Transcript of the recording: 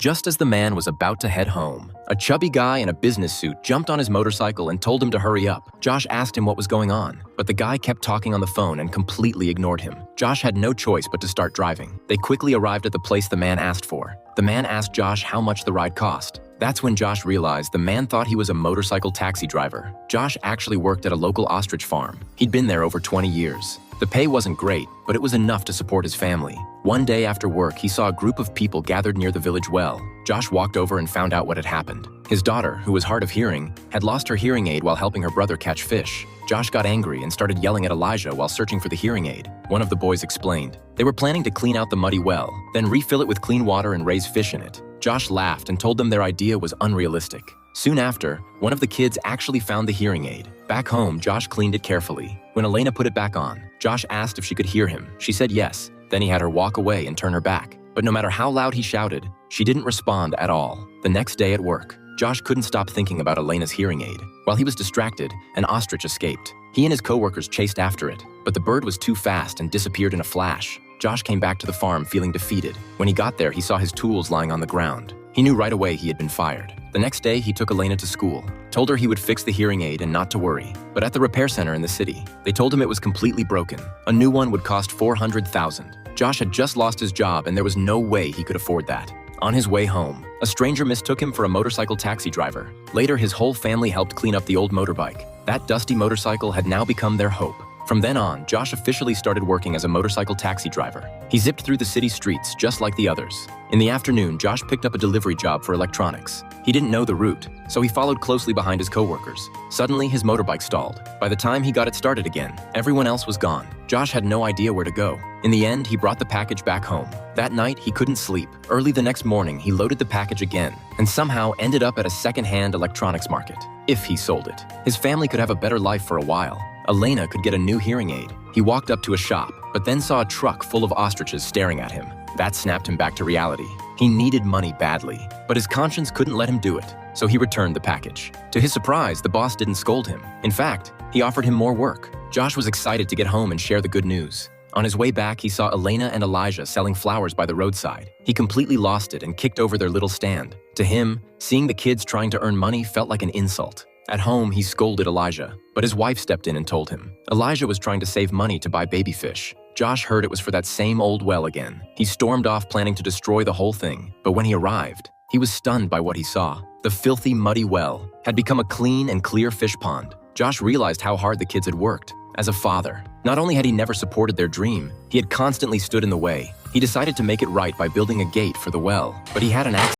Just as the man was about to head home, a chubby guy in a business suit jumped on his motorcycle and told him to hurry up. Josh asked him what was going on, but the guy kept talking on the phone and completely ignored him. Josh had no choice but to start driving. They quickly arrived at the place the man asked for. The man asked Josh how much the ride cost. That's when Josh realized the man thought he was a motorcycle taxi driver. Josh actually worked at a local ostrich farm. He'd been there over 20 years. The pay wasn't great, but it was enough to support his family. One day after work, he saw a group of people gathered near the village well. Josh walked over and found out what had happened. His daughter, who was hard of hearing, had lost her hearing aid while helping her brother catch fish. Josh got angry and started yelling at Elijah while searching for the hearing aid. One of the boys explained. They were planning to clean out the muddy well, then refill it with clean water and raise fish in it. Josh laughed and told them their idea was unrealistic. Soon after, one of the kids actually found the hearing aid. Back home, Josh cleaned it carefully. When Elena put it back on, Josh asked if she could hear him. She said yes. Then he had her walk away and turn her back. But no matter how loud he shouted, she didn't respond at all. The next day at work, Josh couldn't stop thinking about Elena's hearing aid. While he was distracted, an ostrich escaped. He and his coworkers chased after it, but the bird was too fast and disappeared in a flash. Josh came back to the farm feeling defeated. When he got there, he saw his tools lying on the ground. He knew right away he had been fired. The next day, he took Elena to school, told her he would fix the hearing aid and not to worry. But at the repair center in the city, they told him it was completely broken. A new one would cost $400,000. Josh had just lost his job and there was no way he could afford that. On his way home, a stranger mistook him for a motorcycle taxi driver. Later, his whole family helped clean up the old motorbike. That dusty motorcycle had now become their hope. From then on, Josh officially started working as a motorcycle taxi driver. He zipped through the city streets just like the others. In the afternoon, Josh picked up a delivery job for electronics. He didn't know the route, so he followed closely behind his coworkers. Suddenly, his motorbike stalled. By the time he got it started again, everyone else was gone. Josh had no idea where to go. In the end, he brought the package back home. That night, he couldn't sleep. Early the next morning, he loaded the package again and somehow ended up at a second-hand electronics market. If he sold it, his family could have a better life for a while. Elena could get a new hearing aid. He walked up to a shop, but then saw a truck full of ostriches staring at him. That snapped him back to reality. He needed money badly, but his conscience couldn't let him do it, so he returned the package. To his surprise, the boss didn't scold him. In fact, he offered him more work. Josh was excited to get home and share the good news. On his way back, he saw Elena and Elijah selling flowers by the roadside. He completely lost it and kicked over their little stand. To him, seeing the kids trying to earn money felt like an insult. At home, he scolded Elijah, but his wife stepped in and told him. Elijah was trying to save money to buy baby fish. Josh heard it was for that same old well again. He stormed off planning to destroy the whole thing, but when he arrived, he was stunned by what he saw. The filthy, muddy well had become a clean and clear fish pond. Josh realized how hard the kids had worked. As a father, not only had he never supported their dream, he had constantly stood in the way. He decided to make it right by building a gate for the well, but he had an accident.